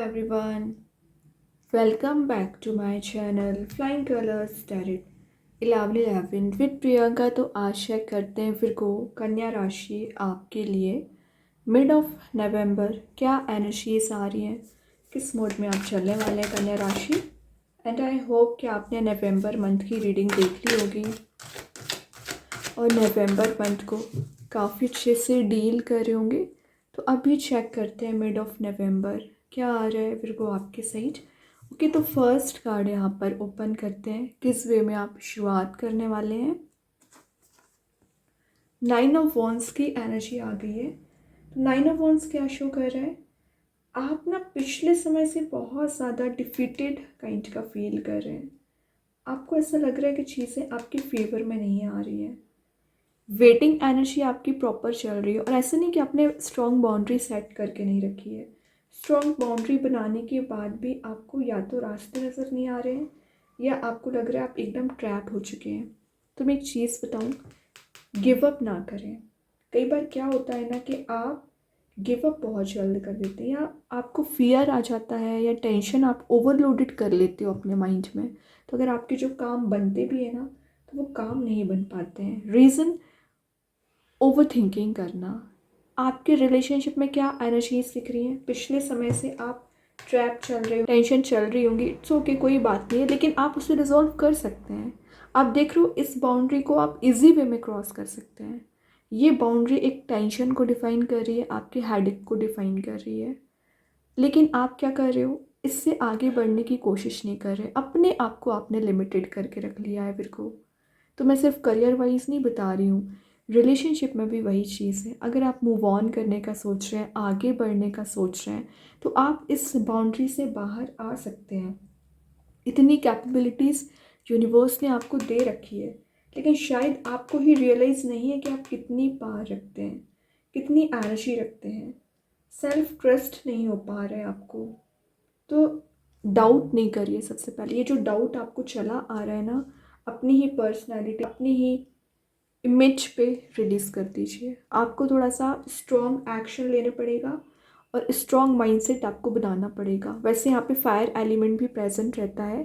everyone, welcome back to my channel Flying Colors Tarot 11 with Priyanka. तो आज check करते हैं फिर को कन्या राशि आपके लिए मिड ऑफ नवंबर क्या एनर्जीज आ रही हैं, किस मोड में आप चलने वाले हैं कन्या राशि। एंड आई होप कि आपने नवंबर मंथ की रीडिंग देख ली होगी और नवंबर मंथ को काफ़ी अच्छे से डील कर रहे होंगे। तो अभी चेक करते हैं मिड ऑफ नवंबर क्या आ रहा है फिर को आपके साइड। ओके, तो फर्स्ट कार्ड यहाँ पर ओपन करते हैं, किस वे में आप शुरुआत करने वाले हैं। 9 ऑफ वॉन्ड्स की एनर्जी आ गई है। तो 9 ऑफ वॉन्ड्स क्या शो कर रहा है, आप ना पिछले समय से बहुत ज़्यादा डिफीटेड काइंड का फील कर रहे हैं। आपको ऐसा लग रहा है कि चीज़ें आपके फेवर में नहीं आ रही हैं। वेटिंग एनर्जी आपकी प्रॉपर चल रही है और ऐसा नहीं कि आपने स्ट्रॉन्ग बाउंड्री सेट करके नहीं रखी है। स्ट्रॉन्ग बाउंड्री बनाने के बाद भी आपको या तो रास्ते नज़र नहीं आ रहे हैं या आपको लग रहा है आप एकदम ट्रैप हो चुके हैं। तो मैं एक चीज़ बताऊं, गिव अप ना करें। कई बार क्या होता है ना कि आप गिव अप बहुत जल्द कर देते हैं या आपको फियर आ जाता है या टेंशन आप ओवरलोडेड कर लेते हो अपने माइंड में। तो अगर आपके जो काम बनते भी है ना तो वो काम नहीं बन पाते हैं। रीज़न ओवर थिंकिंग करना। आपके रिलेशनशिप में क्या एनर्जीज दिख रही हैं, पिछले समय से आप ट्रैप चल रहे हो, टेंशन चल रही होंगी। इट्स ओके, कोई बात नहीं है, लेकिन आप उसे रिजॉल्व कर सकते हैं। आप देख रहे हो इस बाउंड्री को आप इजी वे में क्रॉस कर सकते हैं। ये बाउंड्री एक टेंशन को डिफाइन कर रही है, आपके हेडेक को डिफाइन कर रही है, लेकिन आप क्या कर रहे हो, इससे आगे बढ़ने की कोशिश नहीं कर रहे। अपने आप को आपने लिमिटेड करके रख लिया है फिर को। तो मैं सिर्फ करियर वाइज नहीं बता रही हूँ, रिलेशनशिप में भी वही चीज़ है। अगर आप मूव ऑन करने का सोच रहे हैं, आगे बढ़ने का सोच रहे हैं, तो आप इस बाउंड्री से बाहर आ सकते हैं। इतनी कैपेबिलिटीज़ यूनिवर्स ने आपको दे रखी है, लेकिन शायद आपको ही रियलाइज़ नहीं है कि आप कितनी पावर रखते हैं, कितनी एनर्जी रखते हैं। सेल्फ ट्रस्ट नहीं हो पा रहा है आपको। तो डाउट नहीं करिए। सबसे पहले ये जो डाउट आपको चला आ रहा है ना, अपनी ही पर्सनैलिटी, अपनी ही इमेज पे रिलीज़ कर दीजिए। आपको थोड़ा सा स्ट्रॉन्ग एक्शन लेना पड़ेगा और स्ट्रॉन्ग माइंडसेट आपको बनाना पड़ेगा। वैसे यहाँ पे फायर एलिमेंट भी प्रेजेंट रहता है।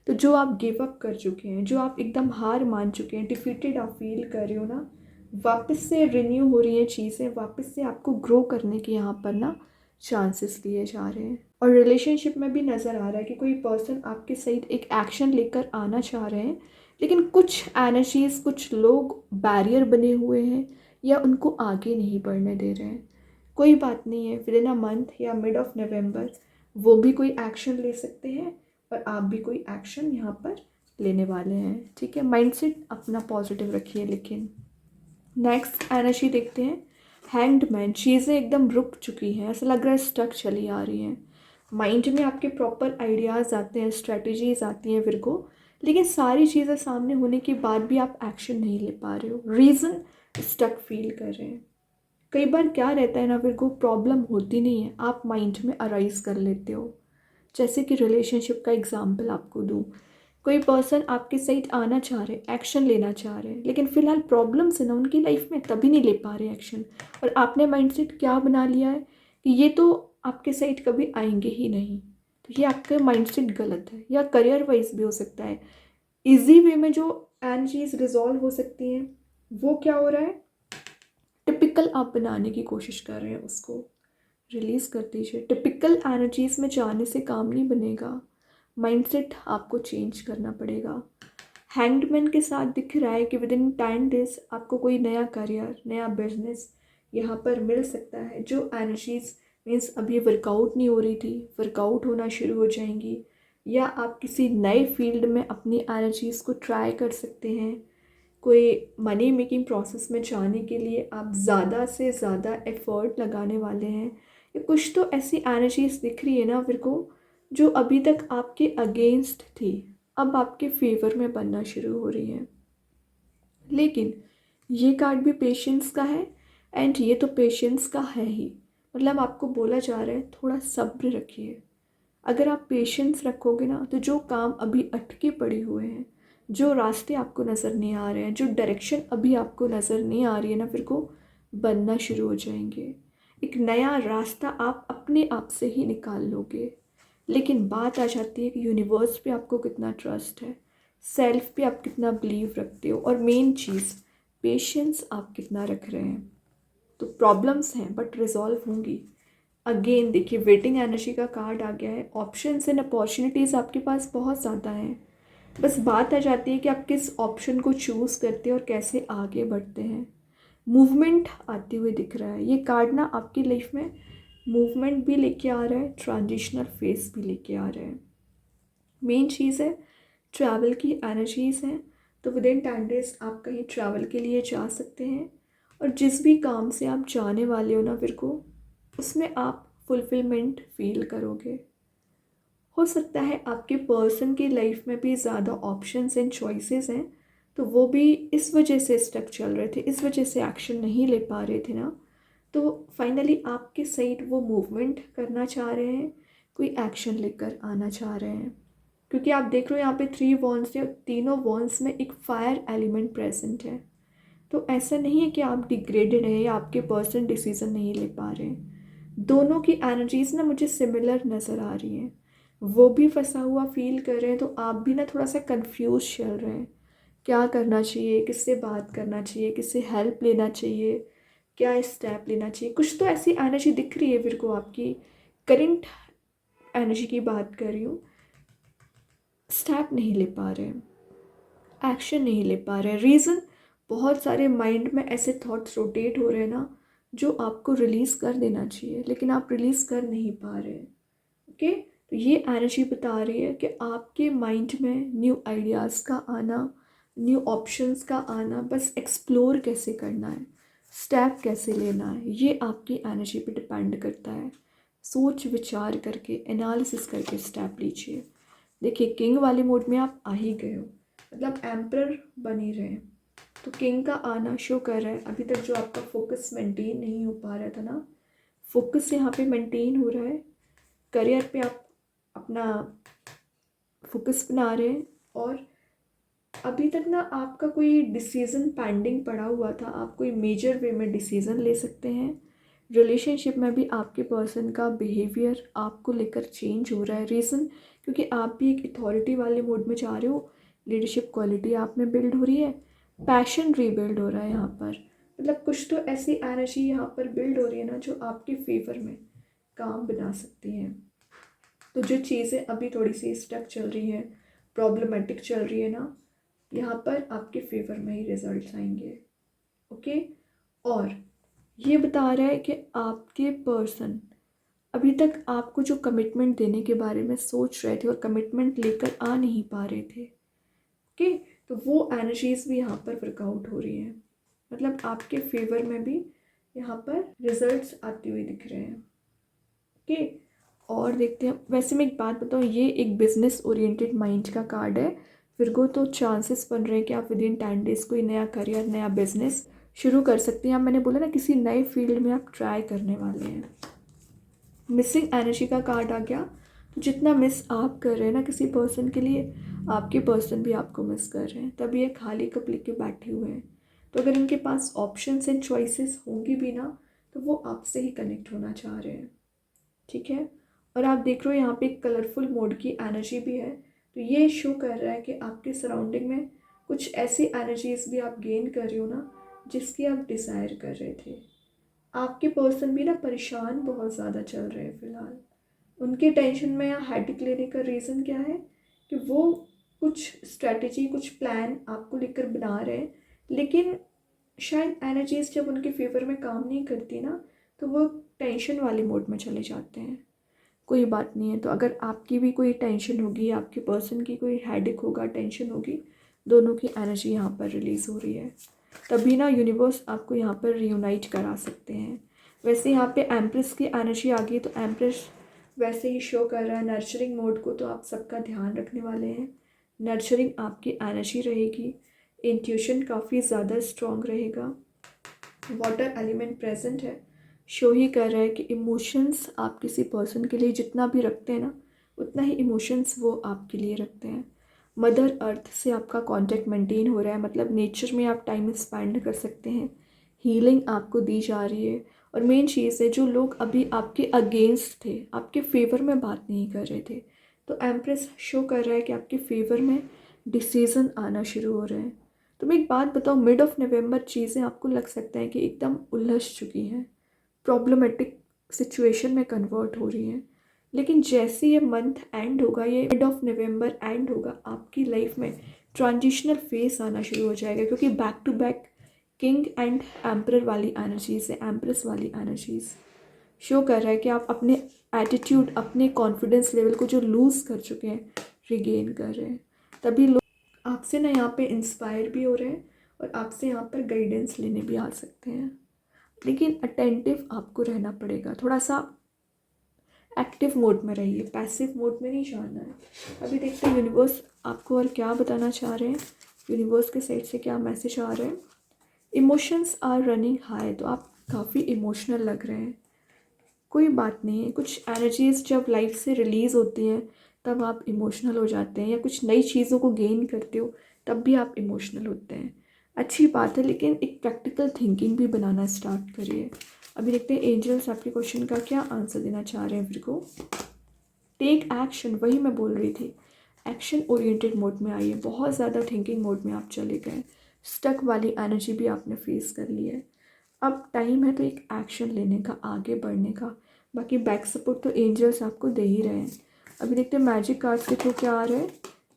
तो जो आप गिव अप कर चुके हैं, जो आप एकदम हार मान चुके हैं, डिफीटेड आप फील कर रहे हो ना, वापस से रिन्यू हो रही हैं चीज़ें, वापस से आपको ग्रो करने के यहाँ पर ना चांसेस लिए जा रहे हैं। और रिलेशनशिप में भी नज़र आ रहा है कि कोई पर्सन आपके साइड एक एक्शन लेकर आना चाह रहे हैं, लेकिन कुछ एनर्जीज, कुछ लोग बैरियर बने हुए हैं या उनको आगे नहीं बढ़ने दे रहे हैं। कोई बात नहीं है, विद इन अ मंथ या मिड ऑफ नवंबर वो भी कोई एक्शन ले सकते हैं और आप भी कोई एक्शन यहाँ पर लेने वाले हैं। ठीक है, माइंडसेट अपना पॉजिटिव रखिए। लेकिन नेक्स्ट एनर्जी देखते हैं, हैंग्ड मैन। चीज़ें एकदम रुक चुकी हैं, ऐसा लग रहा है स्टक चली आ रही हैं। माइंड में आपके प्रॉपर आइडियाज़ आते हैं, स्ट्रेटजीज आती हैं फिर को, लेकिन सारी चीज़ें सामने होने के बाद भी आप एक्शन नहीं ले पा रहे हो। रीज़न स्टक फील कर रहे हैं। कई बार क्या रहता है ना, फिर को प्रॉब्लम होती नहीं है, आप माइंड में अराइज कर लेते हो। जैसे कि रिलेशनशिप का एग्जाम्पल आपको दूँ, कोई पर्सन आपके साइड आना चाह रहे, एक्शन लेना चाह रहे हैं, लेकिन फिलहाल प्रॉब्लम्स है ना उनकी लाइफ में, तभी नहीं ले पा रहे एक्शन। और आपने माइंडसेट क्या बना लिया है कि ये तो आपके साइड कभी आएंगे ही नहीं। तो ये आपका माइंडसेट गलत है। या करियर वाइज भी हो सकता है, इजी वे में जो एन चीज़ रिजॉल्व हो सकती हैं वो क्या हो रहा है, टिपिकल आप बनाने की कोशिश कर रहे हैं, उसको रिलीज़ कर दीजिए। टिपिकल एनर्जीज में जाने से काम नहीं बनेगा, माइंडसेट आपको चेंज करना पड़ेगा। हैंगमैन के साथ दिख रहा है कि विद इन 10 डेज आपको कोई नया करियर, नया बिजनेस यहाँ पर मिल सकता है। जो एनर्जीज मीन्स अभी वर्कआउट नहीं हो रही थी, वर्कआउट होना शुरू हो जाएंगी, या आप किसी नए फील्ड में अपनी एनर्जीज़ को ट्राई कर सकते हैं। कोई मनी मेकिंग प्रोसेस में जाने के लिए आप ज़्यादा से ज़्यादा एफर्ट लगाने वाले हैं। या कुछ तो ऐसी एनर्जीज दिख रही है ना फिर को, जो अभी तक आपके अगेंस्ट थी, अब आपके फेवर में बनना शुरू हो रही है। लेकिन ये कार्ड भी पेशेंस का है, एंड ये तो पेशेंस का है ही। मतलब आपको बोला जा रहा है थोड़ा सब्र रखिए। अगर आप पेशेंस रखोगे ना, तो जो काम अभी अटके पड़े हुए हैं, जो रास्ते आपको नज़र नहीं आ रहे हैं, जो डायरेक्शन अभी आपको नज़र नहीं आ रही है ना, फिर को बनना शुरू हो जाएंगे। एक नया रास्ता आप अपने आप से ही निकाल लोगे। लेकिन बात आ जाती है कि यूनिवर्स पे आपको कितना ट्रस्ट है, सेल्फ पे आप कितना बिलीव रखते हो, और मेन चीज़ पेशेंस आप कितना रख रहे हैं। तो प्रॉब्लम्स हैं बट रिजॉल्व होंगी। अगेन देखिए, वेटिंग एनर्जी का कार्ड आ गया है। ऑप्शंस एंड अपॉर्चुनिटीज़ आपके पास बहुत ज़्यादा हैं, बस बात आ जाती है कि आप किस ऑप्शन को चूज़ करते हैं और कैसे आगे बढ़ते हैं। मूवमेंट आते हुए दिख रहा है ये कार्ड ना, आपकी लाइफ में मूवमेंट भी लेके आ रहा है, ट्रांजिशनल फेस भी लेके आ रहा है। मेन चीज़ है ट्रैवल की एनर्जीज़ हैं, तो विद इन 10 डेज आप कहीं ट्रैवल के लिए जा सकते हैं, और जिस भी काम से आप जाने वाले हो ना को, उसमें आप फुलफिलमेंट फील करोगे। हो सकता है आपके पर्सन की लाइफ में भी ज़्यादा ऑप्शंस एंड चॉइसेस हैं, तो वो भी इस वजह से स्टक चल रहे थे, इस वजह से एक्शन नहीं ले पा रहे थे ना। तो फाइनली आपके साइड वो मूवमेंट करना चाह रहे हैं, कोई एक्शन लेकर आना चाह रहे हैं, क्योंकि आप देख रहे हो यहाँ पे 3 वॉन्ड्स है, तीनों वॉन्ड्स में एक फायर एलिमेंट प्रेजेंट है। तो ऐसा नहीं है कि आप डिग्रेडेड हैं या आपके पर्सन डिसीजन नहीं ले पा रहे हैं। दोनों की एनर्जीज ना मुझे सिमिलर नज़र आ रही हैं। वो भी फंसा हुआ फील कर रहे हैं, तो आप भी ना थोड़ा सा कंफ्यूज चल रहे हैं, क्या करना चाहिए, किससे बात करना चाहिए, किससे हेल्प लेना चाहिए, क्या स्टेप लेना चाहिए। कुछ तो ऐसी एनर्जी दिख रही है मेरे को, आपकी करंट एनर्जी की बात कर रही हूँ। स्टेप नहीं ले पा रहे हैं, एक्शन नहीं ले पा रहे हैं। रीज़न, बहुत सारे माइंड में ऐसे थॉट्स रोटेट हो रहे हैं ना, जो आपको रिलीज़ कर देना चाहिए, लेकिन आप रिलीज़ कर नहीं पा रहे हैं। ओके, तो ये एनर्जी बता रही है कि आपके माइंड में न्यू आइडियाज़ का आना, न्यू ऑप्शंस का आना, बस एक्सप्लोर कैसे करना है, स्टेप कैसे लेना है, ये आपकी एनर्जी पे डिपेंड करता है। सोच विचार करके, एनालिसिस करके स्टेप लीजिए। देखिए, किंग वाले मोड में आप आ ही गए हो, मतलब एम्परर बन ही रहे हैं, तो किंग का आना शो कर रहा है। अभी तक जो आपका फोकस मेंटेन नहीं हो पा रहा था ना, फोकस यहाँ पे मेंटेन हो रहा है। करियर पे आप अपना फोकस बना रहे हैं, और अभी तक ना आपका कोई डिसीज़न पेंडिंग पड़ा हुआ था, आप कोई मेजर वे में डिसीज़न ले सकते हैं। रिलेशनशिप में भी आपके पर्सन का बिहेवियर आपको लेकर चेंज हो रहा है। रीज़न, क्योंकि आप भी एक अथॉरिटी वाले मोड में जा रहे हो, लीडरशिप क्वालिटी आप में बिल्ड हो रही है, पैशन रीबिल्ड हो रहा है यहाँ पर। मतलब कुछ तो ऐसी एनर्जी यहाँ पर बिल्ड हो रही है ना, जो आपके फेवर में काम बना सकती हैं। तो जो चीज़ें अभी थोड़ी सी स्टक चल रही है, प्रॉब्लमेटिक चल रही है ना, यहाँ पर आपके फेवर में ही रिजल्ट्स आएंगे। ओके, और ये बता रहा है कि आपके पर्सन अभी तक आपको जो कमिटमेंट देने के बारे में सोच रहे थे और कमिटमेंट लेकर आ नहीं पा रहे थे। ओके, तो वो एनर्जीज भी यहाँ पर वर्कआउट हो रही हैं, मतलब आपके फेवर में भी यहाँ पर रिजल्ट्स आते हुए दिख रहे हैं। ओके, और देखते हैं। वैसे मैं एक बात बताऊँ, ये एक बिजनेस ओरिएंटेड माइंड का कार्ड है विर्गो, तो चांसेस बन रहे हैं कि आप विद इन 10 डेज कोई नया करियर, नया बिजनेस शुरू कर सकते हैं। मैंने बोला ना, किसी नए फील्ड में आप ट्राई करने वाले हैं। मिसिंग एनर्जी का कार्ड आ गया, तो जितना मिस आप कर रहे हैं ना किसी पर्सन के लिए, आपके पर्सन भी आपको मिस कर रहे हैं, तभी ये खाली कप लेके बैठे हुए हैं। तो अगर इनके पास ऑप्शंस एंड चॉइसेस होंगी भी ना, तो वो आपसे ही कनेक्ट होना चाह रहे हैं। ठीक है, और आप देख रहे हो यहाँ पे एक कलरफुल मोड की एनर्जी भी है, तो ये शो कर रहा है कि आपके सराउंडिंग में कुछ ऐसी एनर्जीज भी आप गेन कर रहे हो ना, जिसकी आप डिज़ायर कर रहे थे। आपके पर्सन भी ना परेशान बहुत ज़्यादा चल रहे हैं फ़िलहाल। उनके टेंशन में या हेडेक लेने का रीज़न क्या है कि वो कुछ स्ट्रैटेजी, कुछ प्लान आपको लेकर बना रहे हैं, लेकिन शायद एनर्जीज जब उनके फेवर में काम नहीं करती ना, तो वो टेंशन वाले मोड में चले जाते हैं। कोई बात नहीं है, तो अगर आपकी भी कोई टेंशन होगी, आपके पर्सन की कोई हेडेक होगा, टेंशन होगी, दोनों की एनर्जी यहाँ पर रिलीज़ हो रही है, तभी ना यूनिवर्स आपको यहाँ पर रियूनाइट करा सकते हैं। वैसे यहाँ पे एम्प्रेस की एनर्जी आ गई, तो एम्प्रेस वैसे ही शो कर रहा है नर्चरिंग मोड को, तो आप सबका ध्यान रखने वाले हैं। नर्चरिंग आपकी एनर्जी रहेगी, इंट्यूशन काफ़ी ज़्यादा स्ट्रॉन्ग रहेगा। वाटर एलिमेंट प्रेजेंट है, शो ही कर रहा है कि इमोशंस आप किसी पर्सन के लिए जितना भी रखते हैं ना, उतना ही इमोशंस वो आपके लिए रखते हैं। मदर अर्थ से आपका कांटेक्ट मेंटेन हो रहा है, मतलब नेचर में आप टाइम स्पेंड कर सकते हैं। हीलिंग आपको दी जा रही है, और मेन चीज़ है, जो लोग अभी आपके अगेंस्ट थे, आपके फेवर में बात नहीं कर रहे थे, तो एम्प्रेस शो कर रहा है कि आपके फेवर में डिसीज़न आना शुरू हो रहे हैं। तो मैं एक बात बताऊँ, मिड ऑफ नवंबर चीज़ें आपको लग सकता है कि एकदम उलझ चुकी हैं, प्रॉब्लमेटिक सिचुएशन में कन्वर्ट हो रही हैं, लेकिन जैसे ये मंथ एंड होगा, ये मिड ऑफ नवंबर एंड होगा, आपकी लाइफ में ट्रांजिशनल फेस आना शुरू हो जाएगा, क्योंकि back to back king and emperor वाली एनर्जीज है, एम्प्रेस वाली एनर्जीज शो कर रहा है कि आप अपने एटीट्यूड, अपने कॉन्फिडेंस लेवल को जो लूज़ कर चुके हैं, रिगेन कर रहे हैं। तभी लोग आपसे ना यहाँ पे इंस्पायर भी हो रहे हैं और आपसे यहाँ पर गाइडेंस लेने भी आ सकते हैं, लेकिन अटेंटिव आपको रहना पड़ेगा, थोड़ा सा एक्टिव मोड में रहिए, पैसिव मोड में नहीं जाना है। अभी देखते हैं यूनिवर्स आपको और क्या बताना चाह रहे हैं, यूनिवर्स के साइड से क्या मैसेज आ रहे हैं। इमोशंस आर रनिंग हाई, तो आप काफ़ी इमोशनल लग रहे हैं। कोई बात नहीं है, कुछ एनर्जीज जब लाइफ से रिलीज़ होती हैं तब आप इमोशनल हो जाते हैं, या कुछ नई चीज़ों को गेन करते हो तब भी आप इमोशनल होते हैं। अच्छी बात है, लेकिन एक प्रैक्टिकल थिंकिंग भी बनाना स्टार्ट करिए। अभी देखते हैं एंजल्स आपके क्वेश्चन का क्या आंसर देना चाह रहे हैं फिर को। टेक एक्शन, वही मैं बोल रही थी, एक्शन ओरिएंटेड मोड में आइए। बहुत ज़्यादा थिंकिंग मोड में आप चले गए, स्टक वाली एनर्जी भी आपने फेस कर ली है। अब टाइम है तो एक एक्शन लेने का, आगे बढ़ने का। बाकी बैक सपोर्ट तो एंजल्स आपको दे ही रहे हैं। अभी देखते हैं मैजिक कार्ड्स के थ्रू क्या आ रहे हैं।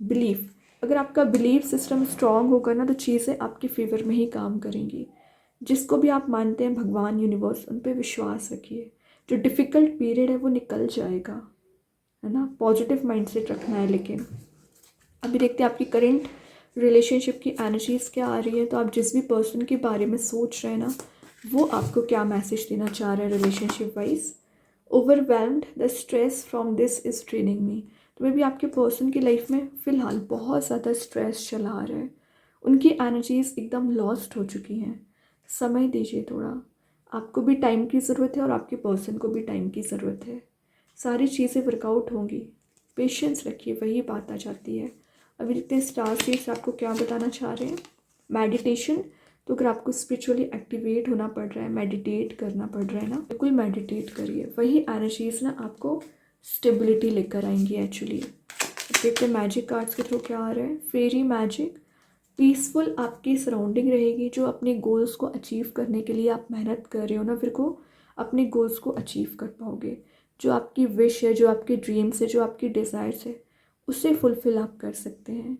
बिलीफ, अगर आपका बिलीफ सिस्टम स्ट्रांग होगा ना, तो चीज़ें आपके फेवर में ही काम करेंगी। जिसको भी आप मानते हैं, भगवान, यूनिवर्स, उन पर विश्वास रखिए। जो डिफ़िकल्ट पीरियड है वो निकल जाएगा, है ना। पॉजिटिव माइंडसेट रखना है। लेकिन अभी देखते हैं आपकी करंट रिलेशनशिप की एनर्जीज क्या आ रही है। तो आप जिस भी पर्सन के बारे में सोच रहे हैं ना, वो आपको क्या मैसेज देना चाह रहे हैं relationship wise. Overwhelmed, the stress from this is training me, तो मे बी आपके पर्सन की लाइफ में फ़िलहाल बहुत ज़्यादा स्ट्रेस चला आ रहा है, उनकी एनर्जीज एकदम लॉस्ट हो चुकी हैं। समय दीजिए थोड़ा, आपको भी टाइम की ज़रूरत है और आपके पर्सन को भी टाइम की ज़रूरत है। सारी चीज़ें वर्कआउट होंगी, पेशेंस रखिए, वही बात आ जाती है। अभी देखते हैं स्टार सीड्स आपको क्या बताना चाह रहे हैं। मेडिटेशन, तो अगर आपको स्पिरिचुअली एक्टिवेट होना पड़ रहा है, मेडिटेट करना पड़ रहा है ना, बिल्कुल मेडिटेट करिए। वही एनर्जीज ना आपको स्टेबिलिटी लेकर आएंगी एक्चुअली। देखते हैं मैजिक कार्ड्स के थ्रू क्या आ रहा है। फेरी मैजिक, पीसफुल आपकी सराउंडिंग रहेगी। जो अपने गोल्स को अचीव करने के लिए आप मेहनत कर रहे हो ना, फिर को अपने गोल्स को अचीव कर पाओगे। जो आपकी विश है, जो आपके ड्रीम्स है, जो आपकी डिज़ायर्स है, उसे फुलफ़िल आप कर सकते हैं।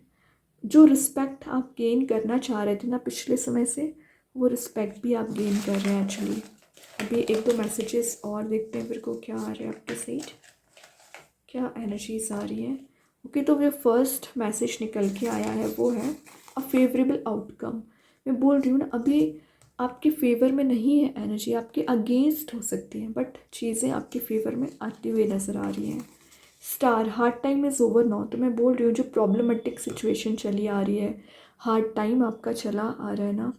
जो रिस्पेक्ट आप गेन करना चाह रहे थे ना पिछले समय से, वो रिस्पेक्ट भी आप गेन कर रहे हैं एक्चुअली। अभी एक दो मैसेजेस और देखते हैं फिर को क्या आ रहा है आपके साइड, क्या एनर्जीज आ रही हैं। ओके, तो जो फर्स्ट मैसेज निकल के आया है वो है अ फेवरेबल आउटकम। मैं बोल रही हूँ ना, अभी आपके फेवर में नहीं है एनर्जी, आपके अगेंस्ट हो सकती है, बट चीज़ें आपके फेवर में आती हुई नज़र आ रही हैं। Star, hard time is over now, तो मैं बोल रही हूँ जो प्रॉब्लमेटिक सिचुएशन चली आ रही है, हार्ड टाइम आपका चला आ रहा है ना,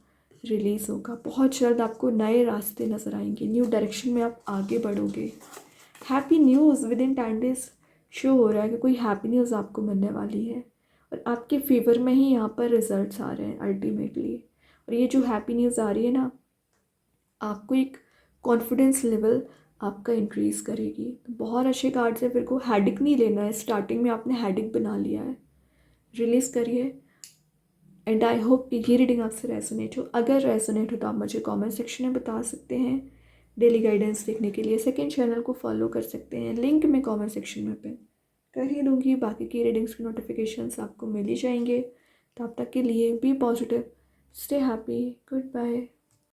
रिलीज़ होगा बहुत जल्द। आपको नए रास्ते नज़र आएंगे, न्यू डायरेक्शन में आप आगे बढ़ोगे। Happy news with in 10 days show हो रहा है कि कोई हैप्पी न्यूज़ आपको मिलने वाली है, और आपके फेवर में ही यहाँ पर रिजल्ट्स आ रहे हैं अल्टीमेटली। और ये जो हैप्पी न्यूज़ आ रही है ना, आपको एक कॉन्फिडेंस लेवल आपका इंक्रीज़ करेगी। तो बहुत अच्छे कार्ड्स है। फिर को हेडिक नहीं लेना है, स्टार्टिंग में आपने हेडिक बना लिया है, रिलीज़ करिए। एंड आई होप कि ये रीडिंग आपसे रेजोनेट हो। अगर रेजोनेट हो तो आप मुझे कमेंट सेक्शन में बता सकते हैं। डेली गाइडेंस देखने के लिए सेकंड चैनल को फॉलो कर सकते हैं, लिंक मैं कमेंट सेक्शन में पिन कर ही दूँगी। बाकी की रीडिंग्स की नोटिफिकेशंस आपको मिल ही जाएंगे। तब तक के लिए be positive, stay happy, good bye.